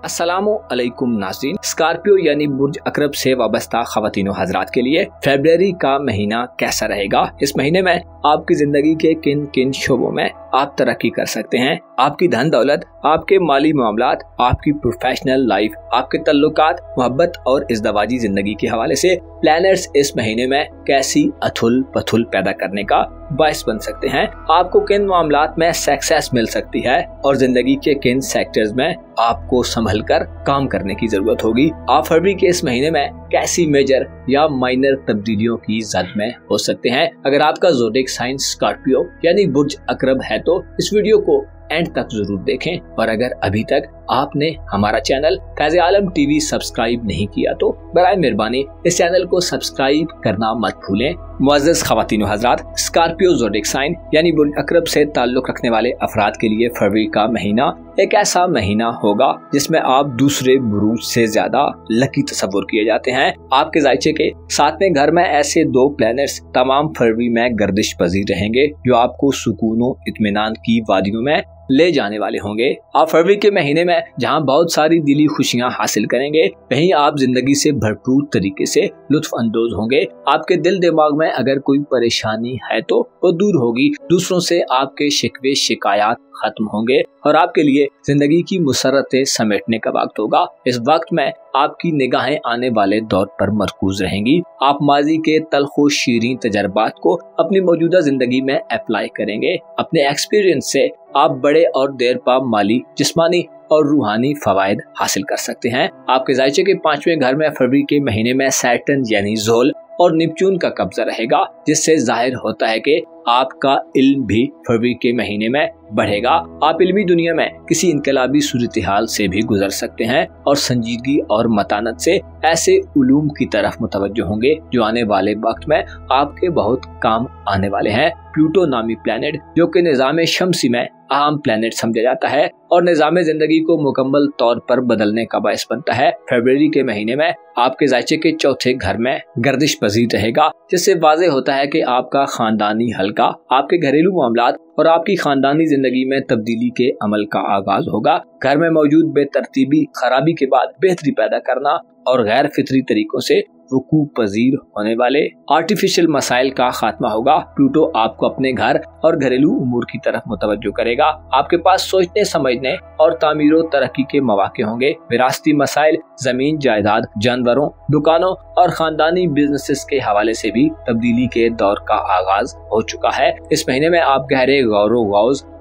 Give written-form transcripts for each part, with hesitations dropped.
अस्सलामु अलैकुम नाज़रीन। स्कॉर्पियो यानी बुर्ज अकरब से वाबस्ता ख़वातीनो हज़रात के लिए फरवरी का महीना कैसा रहेगा? इस महीने में आपकी जिंदगी के किन किन शोबों में आप तरक्की कर सकते हैं? आपकी धन दौलत, आपके माली मामलात, आपकी प्रोफेशनल लाइफ, आपके तल्लुकात, मोहब्बत और इज़दवाजी जिंदगी के हवाले से प्लानर्स इस महीने में कैसी अथुल पथुल पैदा करने का बायस बन सकते हैं। आपको किन मामलात में सक्सेस मिल सकती है और जिंदगी के किन सेक्टर्स में आपको संभल कर काम करने की जरूरत होगी। आप फरवरी के इस महीने में कैसी मेजर या माइनर तब्दीलियों की जद में हो सकते हैं। अगर आपका ज़ोडिएक साइन स्कॉर्पियो यानी बुर्ज अकरब है तो इस वीडियो को एंड तक जरूर देखें, और अगर अभी तक आपने हमारा चैनल क़ाज़ी आलम टीवी सब्सक्राइब नहीं किया तो बराए मेहरबानी इस चैनल को सब्सक्राइब करना मत भूलें। मुअज़्ज़ज़ ख़वातीनो हज़रात, स्कॉर्पियो ज़ोडिएक साइन यानी बुर्ज अकरब से ताल्लुक़ रखने वाले अफराद के लिए फरवरी का महीना एक ऐसा महीना होगा जिसमें आप दूसरे बुरूज से ज्यादा लकी तस्वुर किए जाते हैं। आपके जायचे के 7वें घर में ऐसे 2 प्लैनेट्स तमाम फरवरी में गर्दिश पजीर रहेंगे जो आपको सुकून और इत्मीनान की वादियों में ले जाने वाले होंगे। आप फरवरी के महीने में जहां बहुत सारी दिली खुशियां हासिल करेंगे, वहीं आप जिंदगी से भरपूर तरीके से लुत्फ अंदोज होंगे। आपके दिल दिमाग में अगर कोई परेशानी है तो वो दूर होगी। दूसरों से आपके शिकवे शिकायत खत्म होंगे और आपके लिए जिंदगी की मुसरतें समेटने का वक्त होगा। इस वक्त में आपकी निगाहें आने वाले दौर पर मरकूज रहेंगी। आप माजी के तल्खो शीरीं तजर्बात को अपनी मौजूदा जिंदगी में अप्लाई करेंगे। अपने एक्सपीरियंस से आप बड़े और देर पा माली, जिस्मानी और रूहानी फवायद हासिल कर सकते हैं। आपके जायचे के 5वें घर में फरवरी के महीने में सैटर्न यानी ज़ोल और नेपच्यून का कब्जा रहेगा, जिससे जाहिर होता है कि आपका इल्म भी फरवरी के महीने में बढ़ेगा। आप इल्मी दुनिया में किसी इनकलाबी सूरत-ए-हाल से भी गुजर सकते हैं और संजीदगी और मतानत से ऐसे उलूम की तरफ मुतवज्जो होंगे जो आने वाले वक्त में आपके बहुत काम आने वाले हैं। प्लूटो नामी प्लैनेट, जो कि निज़ाम शम्सी में अहम प्लैनेट समझा जाता है और निज़ाम जिंदगी को मुकम्मल तौर पर बदलने का बायस बनता है, फरवरी के महीने में आपके जायचे के 4थे घर में गर्दिश पजीर रहेगा, जिससे वाज़े होता है कि आपका खानदानी हल्का, आपके घरेलू मामलात और आपकी खानदानी जिंदगी में तब्दीली के अमल का आगाज होगा। घर में मौजूद बेतरतीबी खराबी के बाद बेहतरी पैदा करना और गैर फितरी तरीकों से वकूअ पजीर होने वाले आर्टिफिशियल मसाइल का खात्मा होगा। प्लूटो आपको अपने घर और घरेलू उमूर की तरफ मुतवज्जो करेगा। आपके पास सोचने समझने और तामीर तरक्की के मौके होंगे। विरासती मसाइल, जमीन जायदाद, जानवरों, दुकानों और खानदानी बिजनेसेस के हवाले से भी तब्दीली के दौर का आगाज हो चुका है। इस महीने में आप गहरे गौर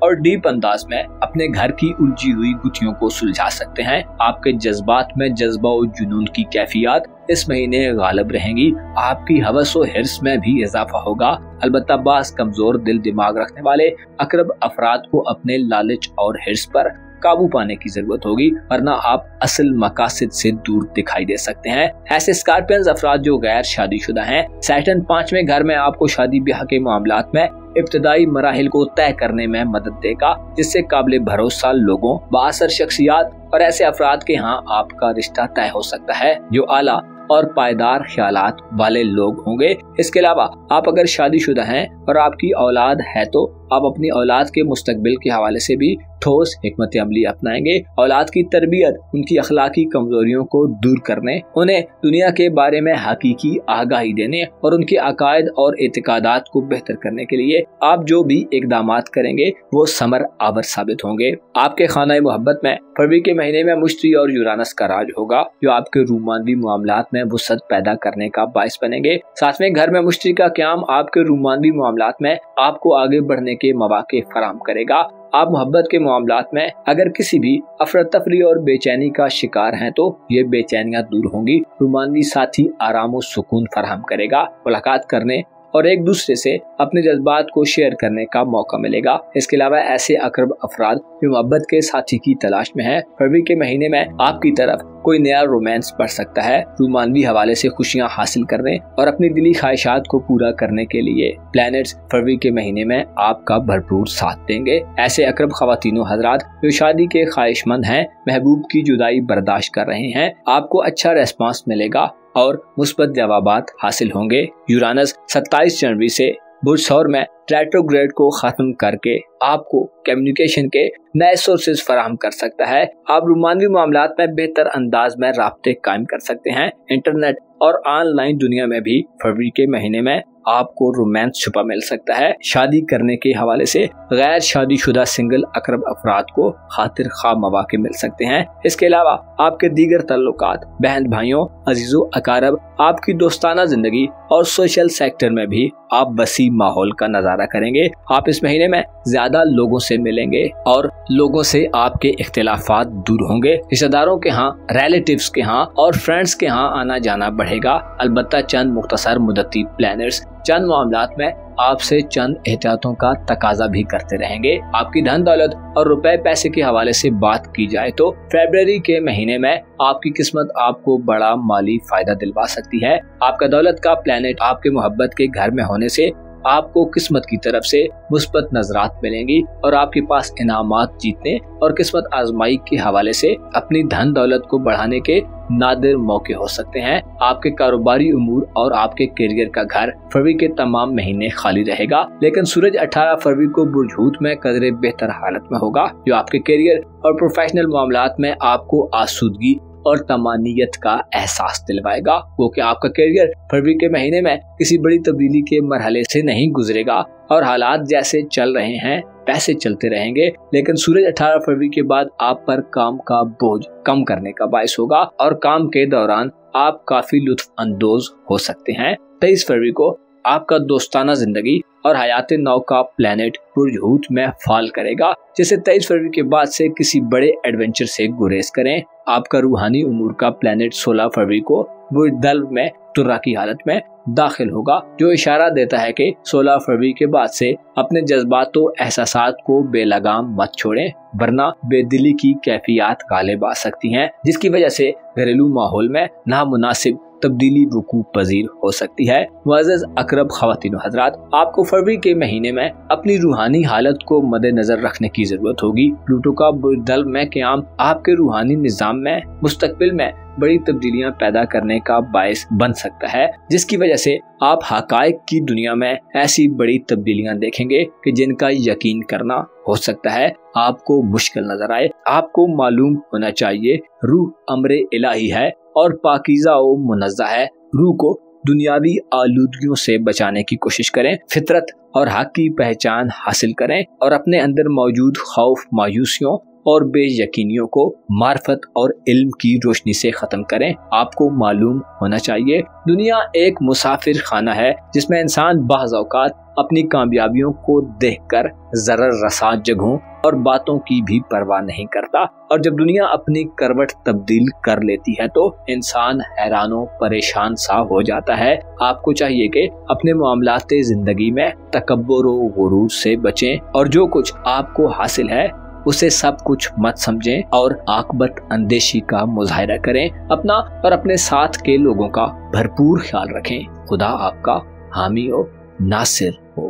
और डीप अंदाज में अपने घर की उलझी हुई गुत्थियों को सुलझा सकते हैं। आपके जज्बात में जज्बा और जुनून की कैफियत इस महीने गालिब रहेंगी। आपकी हवस और हिर्स में भी इजाफा होगा। अलबत्ता बास कमजोर दिल दिमाग रखने वाले अकरब अफराद को अपने लालच और हिर्स पर काबू पाने की जरूरत होगी, वरना आप असल मकासद से दूर दिखाई दे सकते हैं। ऐसे स्कॉर्पियंस अफराद जो गैर शादीशुदा हैं, सैटर्न 5वें घर में आपको शादी ब्याह के मामलात में इब्तदाई मराहिल को तय करने में मदद देगा, जिससे काबिल भरोसा लोगों, बाअसर शख्सियात और ऐसे अफराद के यहाँ आपका रिश्ता तय हो सकता है जो आला और पायदार ख्यालात वाले लोग होंगे। इसके अलावा आप अगर शादीशुदा हैं और आपकी औलाद है तो आप अपनी औलाद के मुस्तकबिल के हवाले से भी ठोस हिकमत अमली अपनाएंगे। औलाद की तरबियत उनकी अखलाकी कमजोरियों को दूर करने, उन्हें दुनिया के बारे में हकीकी आगाही देने और उनके अकायद और एतकादात को बेहतर करने के लिए आप जो भी इकदामात करेंगे वो समर आवर साबित होंगे। आपके खाना मोहब्बत में फरवरी के महीने में मुश्तरी और यूरानस का राज होगा, जो आपके रूमानवी मामलात में वुसअत पैदा करने का बायस बनेंगे। 7वें घर में मुश्तरी का क़याम आपके रूमानवी मामलात में आपको आगे बढ़ने के मौके फराहम करेगा। आप मोहब्बत के मामलात में अगर किसी भी अफरा तफरी और बेचैनी का शिकार हैं तो ये बेचैनियां दूर होंगी। रूमानवी साथी आराम और सुकून फराहम करेगा। मुलाकात करने और एक दूसरे से अपने जज्बात को शेयर करने का मौका मिलेगा। इसके अलावा ऐसे अकरब अफराद जो मोहब्बत के साथी की तलाश में हैं, फरवरी के महीने में आपकी तरफ कोई नया रोमांस बढ़ सकता है। रूमानवी हवाले से खुशियां हासिल करने और अपनी दिली ख्वाहिशात को पूरा करने के लिए प्लैनेट्स फरवरी के महीने में आपका भरपूर साथ देंगे। ऐसे अकरब ख़वातीनो हज़रात जो शादी के ख्वाहिशमंद हैं, महबूब की जुदाई बर्दाश्त कर रहे हैं, आपको अच्छा रेस्पॉन्स मिलेगा और मुस्बत जवाबात हासिल होंगे। यूरानस 27 जनवरी से बुर्ज सौर में रेट्रोग्रेड को खत्म करके आपको कम्युनिकेशन के नए सोर्सेज फराहम कर सकता है। आप रोमानवी मामलात में बेहतर अंदाज में राब्ते कायम कर सकते हैं। इंटरनेट और ऑनलाइन दुनिया में भी फरवरी के महीने में आपको रोमांस छुपा मिल सकता है। शादी करने के हवाले से गैर शादीशुदा सिंगल अकरब अफराद को खातिर खा मौके मिल सकते हैं। इसके अलावा आपके दीगर ताल्लुकात, बहन भाइयों, अजीजों अकारब, आपकी दोस्ताना जिंदगी और सोशल सेक्टर में भी आप वसी माहौल का नजारा करेंगे। आप इस महीने में ज्यादा लोगों से मिलेंगे और लोगों से आपके इख्तिलाफात दूर होंगे। रिश्तेदारों के यहाँ, रिलेटिव्स के यहाँ और फ्रेंड्स के यहाँ आना जाना बढ़ेगा। अलबत्ता चंद मुख्तसर मुद्दती प्लानर्स चंद मामलात में आपसे चंद एहतियातों का तकाजा भी करते रहेंगे। आपकी धन दौलत और रुपए पैसे के हवाले से बात की जाए तो फरवरी के महीने में आपकी किस्मत आपको बड़ा माली फायदा दिलवा सकती है। आपका दौलत का प्लैनेट आपके मोहब्बत के घर में होने से आपको किस्मत की तरफ से मुस्बत नजरात मिलेंगी और आपके पास इनामात जीतने और किस्मत आजमाई के हवाले से अपनी धन दौलत को बढ़ाने के नादिर मौके हो सकते हैं। आपके कारोबारी उमूर और आपके करियर का घर फरवरी के तमाम महीने खाली रहेगा, लेकिन सूरज 18 फरवरी को बुर्ज हूत में कदरे बेहतर हालत में होगा, जो आपके करियर और प्रोफेशनल मामलात में आपको आसूदगी और तमानियत का एहसास दिलवाएगा। क्योंकि आपका करियर फरवरी के महीने में किसी बड़ी तब्दीली के मरहले से नहीं गुजरेगा और हालात जैसे चल रहे हैं वैसे चलते रहेंगे, लेकिन सूरज 18 फरवरी के बाद आप पर काम का बोझ कम करने का बायस होगा और काम के दौरान आप काफी लुत्फ अंदोज हो सकते हैं। 23 फरवरी को आपका दोस्ताना जिंदगी और हयात नौ का प्लैनेट बुर्ज हूत में फाल करेगा, जिसे 23 फरवरी के बाद से किसी बड़े एडवेंचर से गुरेज करें। आपका रूहानी उमूर का प्लैनेट 16 फरवरी को बुर्ज दल्व में तुर्रा की हालत में दाखिल होगा, जो इशारा देता है कि 16 फरवरी के बाद से अपने जज्बातों एहसासात को बेलगाम मत छोड़ें, वरना बेदिली की कैफियत गालिब आ सकती हैं, जिसकी वजह से घरेलू माहौल में नामुनासिब तब्दीली वकूअ पजीर हो सकती है। मुअज़्ज़ज़ अकरब ख़वातीन व हज़रात, आपको फरवरी के महीने में अपनी रूहानी हालत को मद्देनजर रखने की जरूरत होगी। प्लूटो का बुर्ज दल्व में क़याम आपके रूहानी निज़ाम में मुस्तक़बिल में बड़ी तब्दीलियां पैदा करने का बायस बन सकता है, जिसकी वजह से आप हक़ाइक़ की दुनिया में ऐसी बड़ी तब्दीलियां देखेंगे कि जिनका यकीन करना हो सकता है आपको मुश्किल नजर आए। आपको मालूम होना चाहिए रूह अमरे इलाही है और पाकीज़ा व मुनज़्ज़ा है। रूह को दुनियावी आलूदगियों से बचाने की कोशिश करें, फितरत और हक की पहचान हासिल करें और अपने अंदर मौजूद खौफ, मायूसियों और बेयकीनियों को मार्फत और इल्म की रोशनी से खत्म करें। आपको मालूम होना चाहिए दुनिया एक मुसाफिर खाना है, जिसमें इंसान बाज़ औक़ात अपनी कामयाबियों को देखकर ज़रर रसा जगहों और बातों की भी परवाह नहीं करता, और जब दुनिया अपनी करवट तब्दील कर लेती है तो इंसान हैरानो परेशान सा हो जाता है। आपको चाहिए कि अपने मामलाते जिंदगी में तकब्बुर व गुरूर से बचें और जो कुछ आपको हासिल है उसे सब कुछ मत समझें और आकबत अंदेशी का मुजाहिरा करें। अपना और अपने साथ के लोगों का भरपूर ख्याल रखें। खुदा आपका हामी हो, नासिर हो।